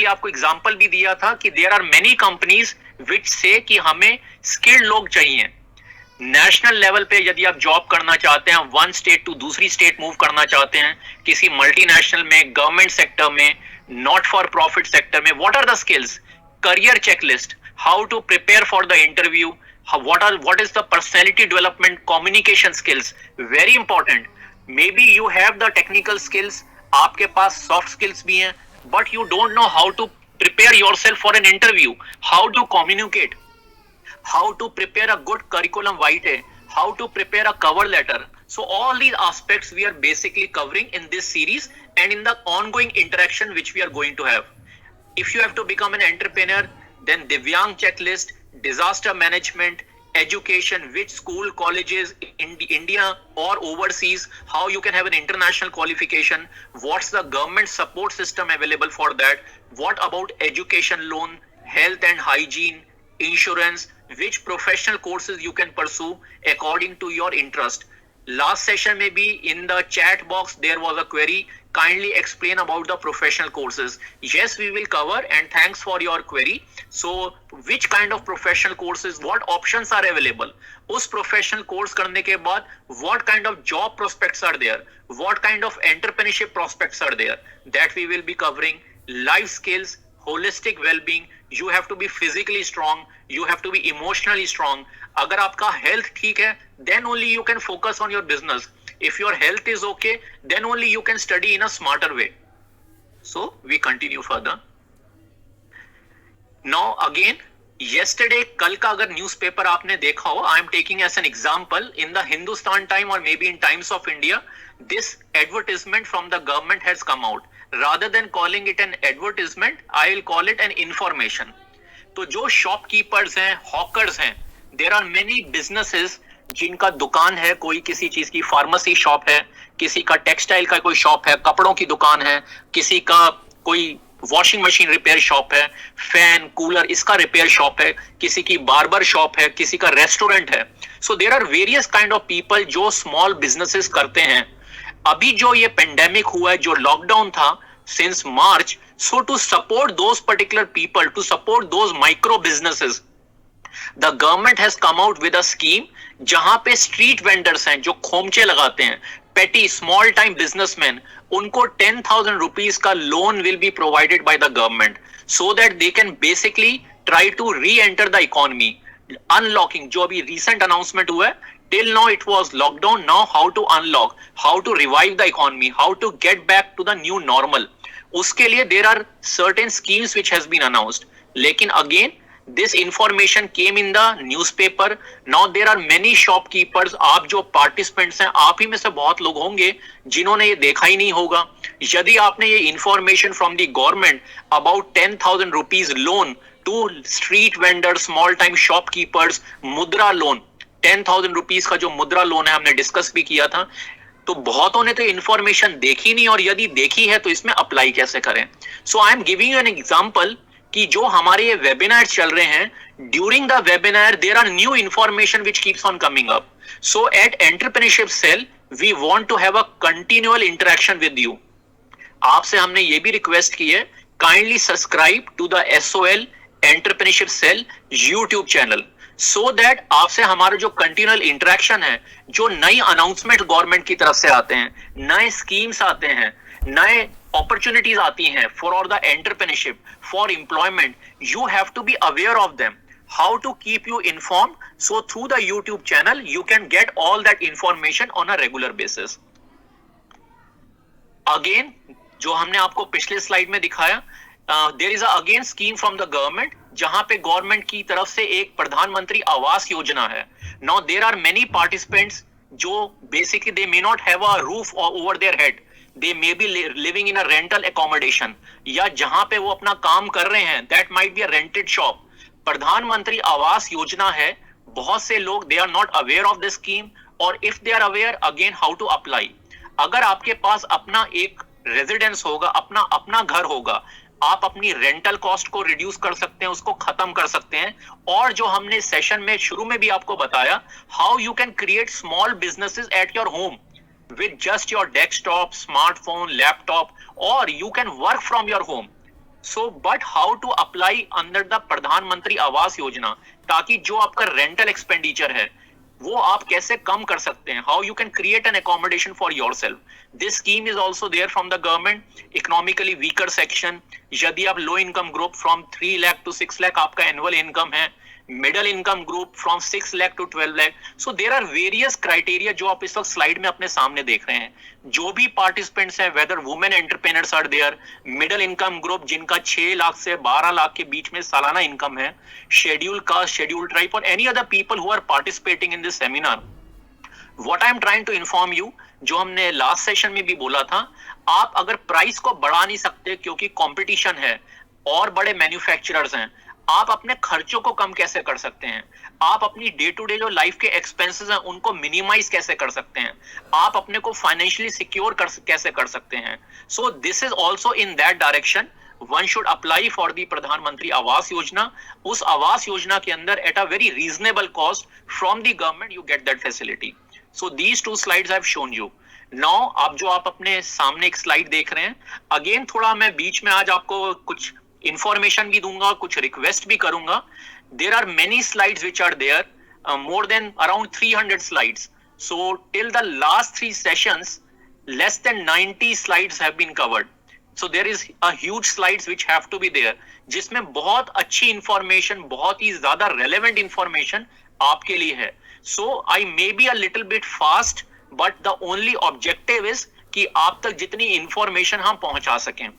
Particularly आपको example भी दिया था कि there are many companies which से कि हमें स्किल्ड लोग चाहिए। नेशनल लेवल पे यदि आप जॉब करना चाहते हैं, वन स्टेट टू दूसरी स्टेट मूव करना चाहते हैं, किसी मल्टीनेशनल में, गवर्नमेंट सेक्टर में, नॉट फॉर प्रॉफिट सेक्टर में, what are the skills? Career checklist, how to prepare for the interview, what is the personality development, communication skills, very important. Maybe you have the technical skills, आपके पास soft skills भी हैं, but you don't know how to prepare yourself for an interview, how to communicate, how to prepare a good curriculum vitae, how to prepare a cover letter. So all these aspects we are basically covering in this series and in the ongoing interaction which we are going to have. If you have to become an entrepreneur, then Divyang checklist, disaster management, education, which school, colleges in India or overseas, how you can have an international qualification, what's the government support system available for that, what about education loan, health and hygiene, insurance, which professional courses you can pursue according to your interest. Last session में भी in the chat box there was a query, kindly explain about the professional courses. Yes, we will cover, and thanks for your query. So which kind of professional courses, what options are available? उस professional course करने के बाद what kind of job prospects are there, what kind of entrepreneurship prospects are there, that we will be covering. Life skills, holistic well-being, you have to be physically strong, you have to be emotionally strong. अगर आपका health ठीक है, then only you can focus on your business. If your health is okay, then only you can study in a smarter way. So we continue further. Now again, yesterday, कल का अगर newspaper आपने देखा हो, I am taking as an example in the Hindustan Time or maybe in Times of India, this advertisement from the government has come out. Rather than calling it an advertisement, I will call it an information. तो जो shopkeepers हैं, hawkers हैं, there are many businesses जिनका दुकान है, कोई किसी चीज की फार्मेसी शॉप है, किसी का टेक्सटाइल का कोई शॉप है, कपड़ों की दुकान है, किसी का कोई वॉशिंग मशीन रिपेयर शॉप है, फैन कूलर इसका रिपेयर शॉप है, किसी की बार्बर शॉप है, किसी का रेस्टोरेंट है. So there are various kind of people जो स्मॉल बिजनेसेस करते हैं. अभी जो ये पेंडेमिक हुआ है, जो लॉकडाउन था since March, so to support those particular people, to support those micro businesses, the government has come out with a scheme जहां पे स्ट्रीट वेंडर्स हैं जो खोमचे लगाते हैं, पेटी स्मॉल टाइम बिजनेसमैन, उनको 10,000 रुपीज का loan will be provided by the government so that they can basically try to reenter the economy. Unlocking जो अभी रिसेंट अनाउंसमेंट हुआ है, till now it was lockdown, now how to unlock, how to revive the economy, how to get back to the new normal. उसके लिए there are certain schemes which has been announced. लेकिन again this information came in the newspaper. Now there are many shopkeepers, आप जो participants हैं, आप ही में से बहुत लोग होंगे जिन्होंने ये देखा ही नहीं होगा. यदि आपने ये information from the government about 10,000 rupees loan to street vendors, small time shopkeepers, मुद्रा लोन, 10,000 रुपीज का जो मुद्रा लोन है, हमने डिस्कस भी किया था, तो बहुतों ने तो इंफॉर्मेशन देखी नहीं, और यदि देखी है तो इसमें अप्लाई कैसे करें. So I am giving you an example कि जो हमारे ये वेबिनार चल रहे हैं, during the webinar there are new information which keeps on coming up. So at entrepreneurship cell we want to have a continual interaction with you. आपसे हमने ये भी रिक्वेस्ट की है, kindly subscribe to the SOL entrepreneurship cell YouTube channel, so that आपसे हमारा जो continual interaction है, जो नई अनाउंसमेंट गवर्नमेंट की तरफ से आते हैं, नए स्कीम्स आते हैं, नए अपॉर्चुनिटीज आती हैं for the entrepreneurship, for employment, you have to be aware of them. How to keep you informed? So through the YouTube channel you can get all that information on a regular basis. Again जो हमने आपको पिछले slide में दिखाया, there is again scheme from the government, जहां पे government की तरफ से एक प्रधानमंत्री आवास योजना है. Now there are many participants जो basically they may not have a roof over their head, they may be living in a rental accommodation, या जहां पे वो अपना काम कर रहे हैं that might be a rented shop. Pradhan Mantri Awas Yojana है, बहुत से लोग they are not aware of this scheme, और if they are aware, again how to apply. अगर आपके पास अपना एक रेजिडेंस होगा, अपना घर होगा, आप अपनी रेंटल कॉस्ट को रिड्यूस कर सकते हैं, उसको खत्म कर सकते हैं. और जो हमने सेशन में शुरू में भी आपको बताया, how you can create small businesses at your home with just your desktop, smartphone, laptop, और you can work from your home. So but how to apply under the Pradhan Mantri Awas योजना, ताकि जो आपका रेंटल एक्सपेंडिचर है वो आप कैसे कम कर सकते हैं, how you can create an accommodation for yourself. This scheme is also there from the government. Economically weaker section, यदि आप low income group from 3 lakh to 6 lakh आपका एनुअल इनकम है, middle income group from 6 lakh to 12 lakh. So there are various criteria जो आप इस वक्त slide में अपने सामने देख रहे हैं. जो भी पार्टिसिपेंट्स हैं, whether women entrepreneurs are there, middle income group जिनका 6 लाख से 12 लाख के बीच में सालाना इनकम है, शेड्यूल कास्ट, शेड्यूल ट्राइब और any other people who are participating in this seminar. What I am trying to inform you, जो हमने लास्ट सेशन में भी बोला था, आप अगर प्राइस को बढ़ा नहीं सकते क्योंकि कंपटीशन है और बड़े मैन्युफैक्चरर्स हैं, आप अपने खर्चों को कम कैसे कर सकते हैं, आप अपनी डे टू डे जो लाइफ के एक्सपेंसेस हैं उनको मिनिमाइज कैसे कर सकते हैं, आप अपने को फाइनेंशियली सिक्योर कैसे कर सकते हैं. So this is also in that direction one should apply for the प्रधानमंत्री आवास योजना. उस आवास योजना के अंदर at a very reasonable cost from the government you get that facility. So these 2 slides I have shown you. Now आप जो आप अपने सामने एक स्लाइड देख रहे हैं, अगेन थोड़ा मैं बीच में आज आपको कुछ इंफॉर्मेशन भी दूंगा, कुछ रिक्वेस्ट भी करूंगा. There are many slides which are there, more than around 300 slides. So till the last 3 sessions less than 90 slides have been covered. So there is a huge slides which have to be there, जिसमें बहुत अच्छी information, बहुत ही ज्यादा relevant information आपके लिए है. So I may be a little bit fast, but the only objective is कि आप तक जितनी इंफॉर्मेशन हम पहुंचा सकें.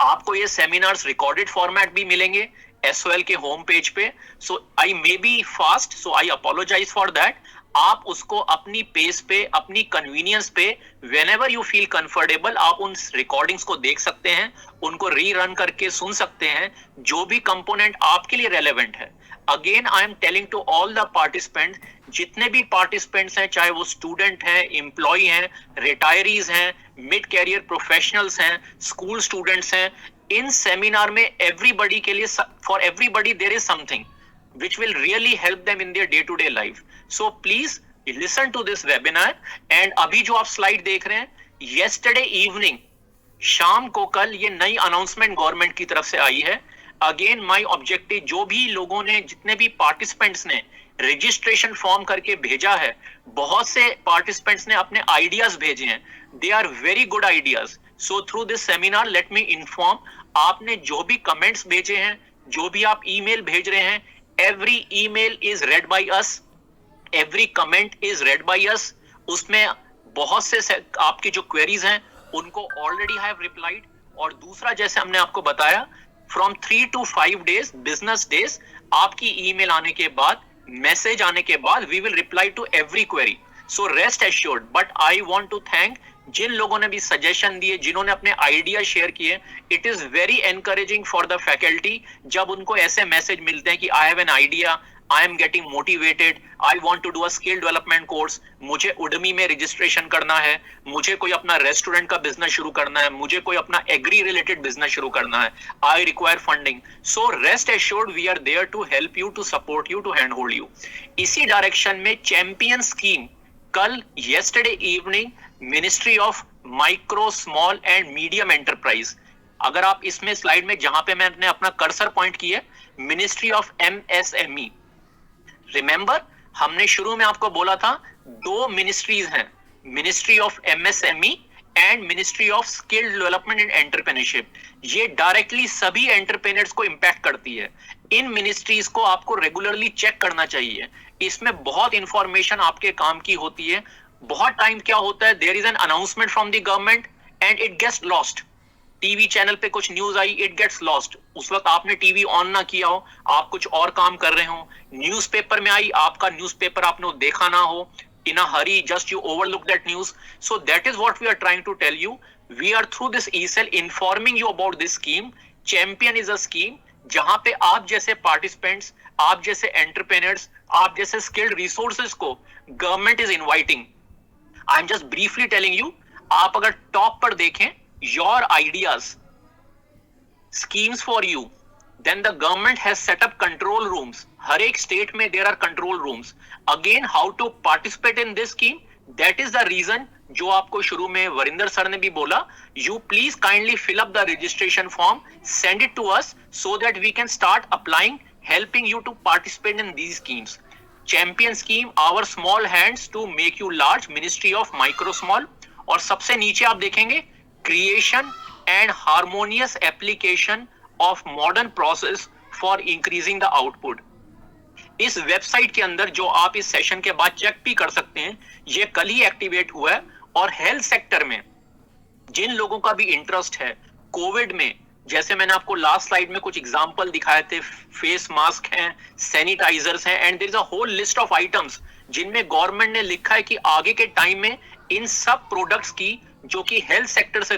आपको ये सेमिनार्स रिकॉर्डेड फॉर्मेट भी मिलेंगे SOL के होम पेज पे. So I may be fast, so I apologize for that. आप उसको अपनी पेस पे, अपनी कन्वीनियंस पे, व्हेनेवर यू फील कंफर्टेबल, आप उन रिकॉर्डिंग्स को देख सकते हैं, उनको रीरन करके सुन सकते हैं, जो भी कंपोनेंट आपके लिए रेलेवेंट है. Again I am telling to all the participants, जितने भी पार्टिसिपेंट्स हैं, चाहे वो स्टूडेंट हैं, एम्प्लॉय हैं, रिटायरीज हैं, मिड कैरियर प्रोफेशनल्स हैं, स्कूल स्टूडेंट्स हैं, इन सेमिनार में एवरीबडी के लिए, for everybody there is something which will really help them in their day to day life. So please listen to this webinar. And अभी जो आप स्लाइड देख रहे हैं, yesterday evening, शाम को कल ये नई अनाउंसमेंट गवर्नमेंट की तरफ से आई है. अगेन माय ऑब्जेक्टिव, जो भी लोगों ने, जितने भी पार्टिसिपेंट्स ने रजिस्ट्रेशन फॉर्म करके भेजा है, बहुत से पार्टिसिपेंट्स ने अपने आइडियाज भेजे हैं. They are very good ideas. So through this seminar let me inform, आपने जो भी कमेंट्स भेजे हैं, जो भी आप ईमेल भेज रहे हैं, every email is read by us, every comment is read by us. उसमें बहुत से आपकी जो क्वेरीज हैं उनको ऑलरेडी आई हैव रिप्लाइड. और दूसरा, जैसे हमने आपको बताया, from 3 to 5 days business days आपकी ईमेल आने के बाद, मैसेज आने के बाद, we will reply to every query. So rest assured. But I want to thank जिन लोगों ने भी सजेशन दिए, जिन्होंने अपने आइडिया शेयर किए. It is very encouraging for the faculty जब उनको ऐसे मैसेज मिलते हैं कि I have an idea, I am getting motivated, I want to do a skill development course, मुझे उडमी में रजिस्ट्रेशन करना है, मुझे कोई अपना रेस्टोरेंट का बिजनेस शुरू करना है, मुझे कोई अपना एग्री रिलेटेड बिजनेस शुरू करना है, I require funding. So rest assured, we are there to help you, to support you, to hand hold you. इसी डायरेक्शन में चैंपियन स्कीम, कल yesterday evening ministry of micro, small and medium enterprise, अगर आप इसमें slide में जहां पे मैंने अपना कर्सर पॉइंट किया, मिनिस्ट्री ऑफ MSME. रिमेंबर, हमने शुरू में आपको बोला था 2 मिनिस्ट्रीज हैं, ministry of MSME and ministry of skill development and entrepreneurship. ये डायरेक्टली सभी एंटरप्रेन्योर्स को इंपैक्ट करती है. इन मिनिस्ट्रीज को आपको रेगुलरली चेक करना चाहिए. इसमें बहुत इंफॉर्मेशन आपके काम की होती है. बहुत टाइम क्या होता है, there is an announcement from the government and it gets lost. TV channel पे कुछ न्यूज आई, इट गेट्स लॉस्ट. उस वक्त आपने टीवी ऑन ना किया हो, आप कुछ और काम कर रहे हो. न्यूज़पेपर में आई, आपका न्यूज़पेपर आपने देखा ना हो, in a hurry, just you overlook that news. So that is what we are trying to tell you. We are through this eCell informing you about this scheme. Champion is a scheme जहां पे आप जैसे participants, आप जैसे entrepreneurs, आप जैसे skilled resources को government is inviting. I am just briefly telling you. आप अगर टॉप पर देखें, your ideas, schemes for you, then the government has set up control rooms. हर एक स्टेट में there are control rooms. Again, how to participate in this scheme? That is the reason जो आपको शुरू में वरिंदर सर ने भी बोला, you please kindly fill up the registration form, send it to us so that we can start applying, helping you to participate in these schemes. Champion scheme, our small hands to make you large, Ministry of Micro Small. और सबसे नीचे आप देखेंगे creation and harmonious application of modern process for increasing the output. इस website के अंदर जो आप इस सेशन के बाद चेक भी कर सकते हैं, ये कल ही एक्टिवेट हुआ है। और हेल्थ सेक्टर में जिन लोगों का भी इंटरेस्ट है, कोविड में जैसे मैंने आपको लास्ट स्लाइड में कुछ एग्जांपल दिखाए थे, फेस मास्क हैं, सैनिटाइजर्स हैं, and there is a whole list of items जिनमें गवर्नमेंट ने लिखा है कि आगे के टाइम में इन सब प्रोडक्ट्स की जो कि हेल्थ सेक्टर से